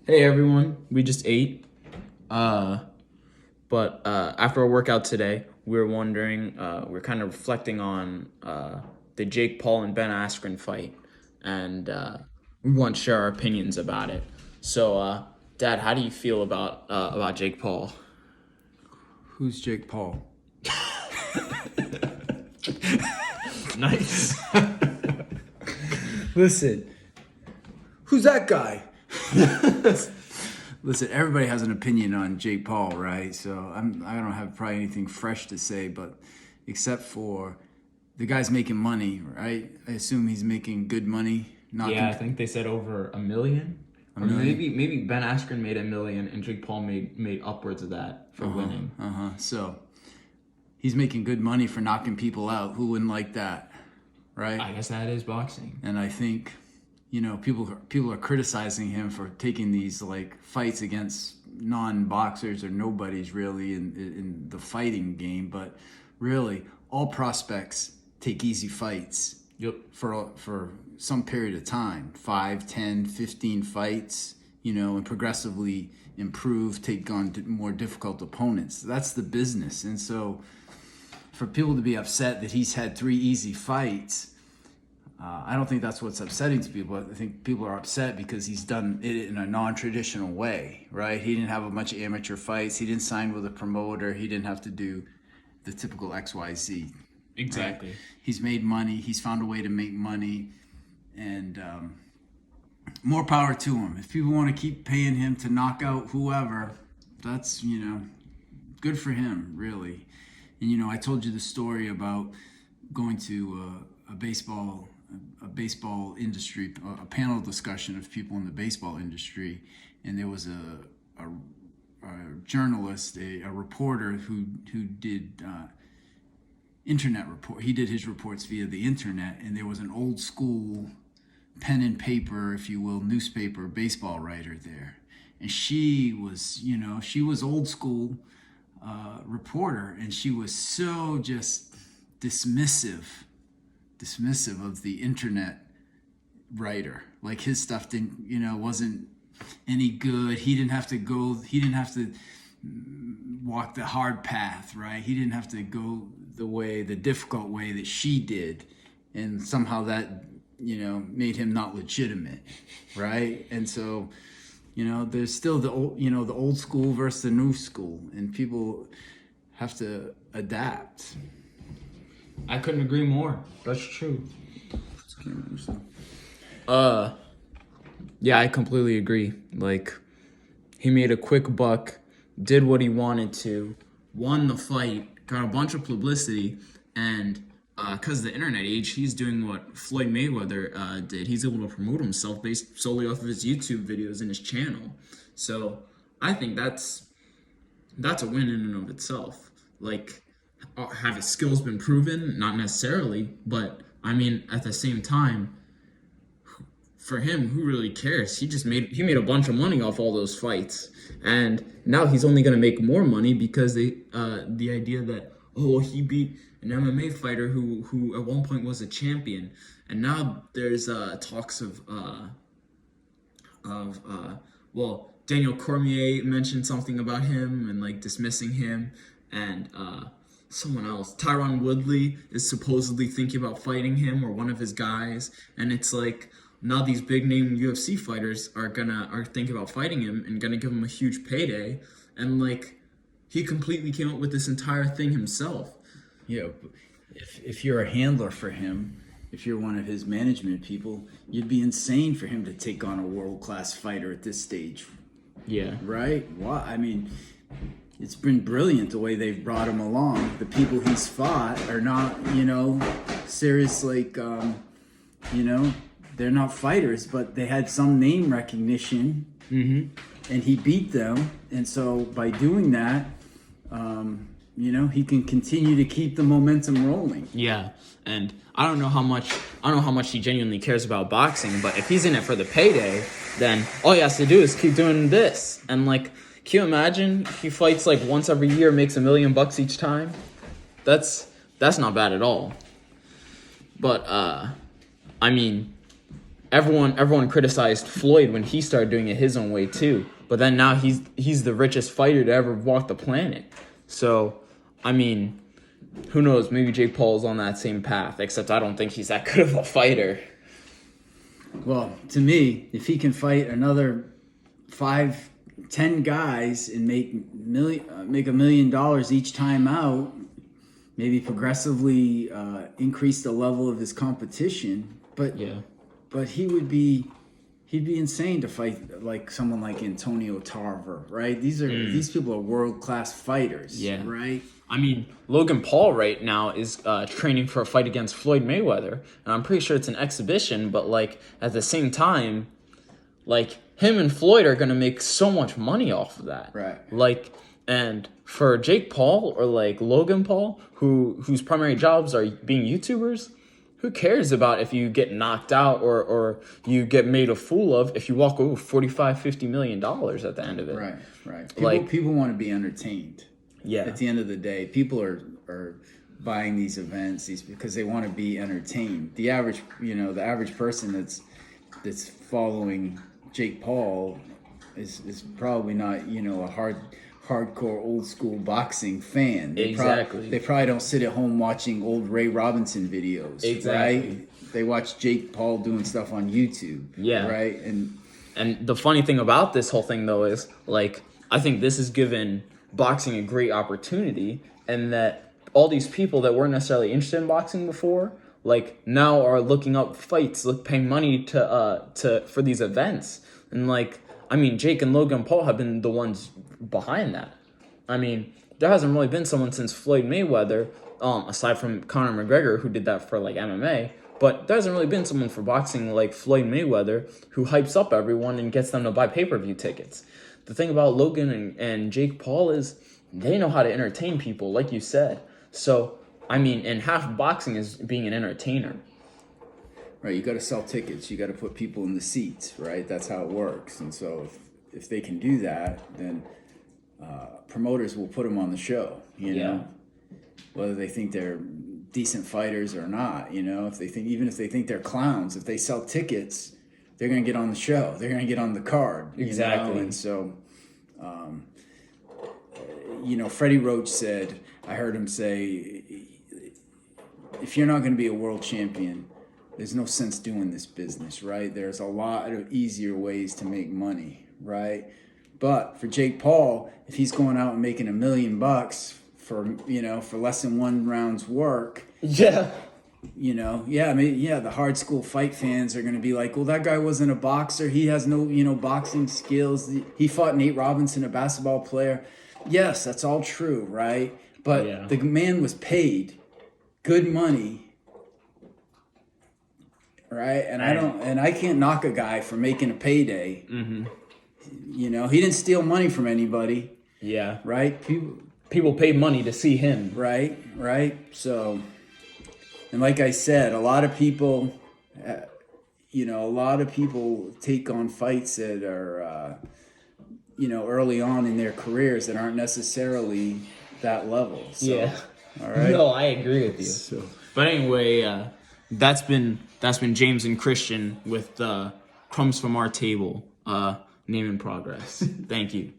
Hey everyone, we just ate. But after our workout today, we were wondering, we're kind of reflecting on the Jake Paul and Ben Askren fight, and we want to share our opinions about it. So, Dad, how do you feel about Jake Paul? Who's Jake Paul? Nice. Listen, who's that guy? Listen, everybody has an opinion on Jake Paul, right? So I don't have probably anything fresh to say, but except for the guy's making money, right? I assume he's making good money. Yeah, I think they said over $1 million. Or million? maybe Ben Askren made $1 million and Jake Paul made upwards of that for winning. So he's making good money for knocking people out. Who wouldn't like that, right? I guess that is boxing. And I think, people are criticizing him for taking these like fights against non-boxers or nobodies really in the fighting game. But really, all prospects take easy fights. Yep. For some period of time, 5, 10, 15 fights, and progressively improve, take on more difficult opponents. That's the business. And so for people to be upset that he's had 3 easy fights, I don't think that's what's upsetting to people. I think people are upset because he's done it in a non-traditional way, right? He didn't have a bunch of amateur fights. He didn't sign with a promoter. He didn't have to do the typical XYZ. Exactly. Right? He's made money. He's found a way to make money, and more power to him. If people want to keep paying him to knock out whoever, that's good for him, really. And I told you the story about going to a baseball industry, a panel discussion of people in the baseball industry, and there was a journalist, a reporter who did internet report. He did his reports via the internet, and there was an old school pen and paper, if you will, newspaper baseball writer there, and she was old school reporter, and she was so just dismissive of the internet writer. Like his stuff wasn't any good. He didn't have to walk the hard path, right? He didn't have to go the difficult way that she did, and somehow that made him not legitimate, right? And so there's still the old school versus the new school, and people have to adapt. I couldn't agree more. That's true. Yeah, I completely agree. Like, he made a quick buck, did what he wanted to, won the fight, got a bunch of publicity, and because of the internet age, he's doing what Floyd Mayweather did. He's able to promote himself based solely off of his YouTube videos and his channel. So I think that's a win in and of itself. Like, have his skills been proven? Not necessarily, but I mean, at the same time, for him, who really cares? He made a bunch of money off all those fights, and now he's only going to make more money because the idea that he beat an MMA fighter who at one point was a champion, and now there's talks of Daniel Cormier mentioned something about him and like dismissing him, and someone else, Tyron Woodley, is supposedly thinking about fighting him or one of his guys, and it's like now these big name UFC fighters are thinking about fighting him and gonna give him a huge payday, and like he completely came up with this entire thing himself. Yeah, if you're a handler for him, if you're one of his management people, you'd be insane for him to take on a world-class fighter at this stage. Yeah. Right? Well, I mean, it's been brilliant the way they've brought him along. The people he's fought are not, serious, like, they're not fighters, but they had some name recognition, and he beat them. And so by doing that, he can continue to keep the momentum rolling. Yeah, and I don't know how much he genuinely cares about boxing, but if he's in it for the payday, then all he has to do is keep doing this. And like, can you imagine he fights like once every year, makes $1 million each time? That's not bad at all. But I mean, everyone criticized Floyd when he started doing it his own way too. But then now he's the richest fighter to ever walk the planet. So, I mean, who knows? Maybe Jake Paul's on that same path. Except I don't think he's that good of a fighter. Well, to me, if he can fight another 5, 10 guys and make $1 million each time out, maybe progressively increase the level of his competition. But Yeah. but he'd be insane to fight like someone like Antonio Tarver, right? These people are world class fighters, Yeah. right? I mean, Logan Paul right now is training for a fight against Floyd Mayweather, and I'm pretty sure it's an exhibition. But like at the same time, like him and Floyd are gonna make so much money off of that, Right. Like, and for Jake Paul or like Logan Paul, whose primary jobs are being YouTubers, who cares about if you get knocked out or you get made a fool of if you walk away with $45-50 million at the end of it? Right. People want to be entertained. Yeah. At the end of the day, people are buying these events because they want to be entertained. The average person that's following Jake Paul is probably not a hardcore old school boxing fan. Exactly. They probably don't sit at home watching old Ray Robinson videos. Exactly. Right? They watch Jake Paul doing stuff on YouTube. Yeah. Right. And the funny thing about this whole thing, though, is, like, I think this has given boxing a great opportunity, and that all these people that weren't necessarily interested in boxing before, like, now are looking up fights, paying money for these events. And, like, I mean, Jake and Logan Paul have been the ones behind that. I mean, there hasn't really been someone since Floyd Mayweather, aside from Conor McGregor, who did that for, like, MMA, but there hasn't really been someone for boxing like Floyd Mayweather who hypes up everyone and gets them to buy pay-per-view tickets. The thing about Logan and Jake Paul is they know how to entertain people, like you said. So, I mean, and half of boxing is being an entertainer. Right, you got to sell tickets. You got to put people in the seats, right? That's how it works. And so if they can do that, then promoters will put them on the show, you know, whether they think they're decent fighters or not, if they think they're clowns, if they sell tickets, they're going to get on the show. They're going to get on the card. Exactly. And so, Freddie Roach said, I heard him say, if you're not going to be a world champion, there's no sense doing this business, right? There's a lot of easier ways to make money, right? But for Jake Paul, if he's going out and making $1 million for less than one round's work, Yeah. the hard school fight fans are going to be like, well, that guy wasn't a boxer. He has no, boxing skills. He fought Nate Robinson, a basketball player. Yes, that's all true, right? But the man was paid good money, right? And I can't knock a guy for making a payday. Mm-hmm. He didn't steal money from anybody. Yeah. Right? People paid money to see him. Right. So, and like I said, a lot of people take on fights that are, early on in their careers that aren't necessarily that level. So, Yeah. All right. No, I agree with you. But anyway, that's been James and Christian with Crumbs from Our Table. Name in progress. Thank you.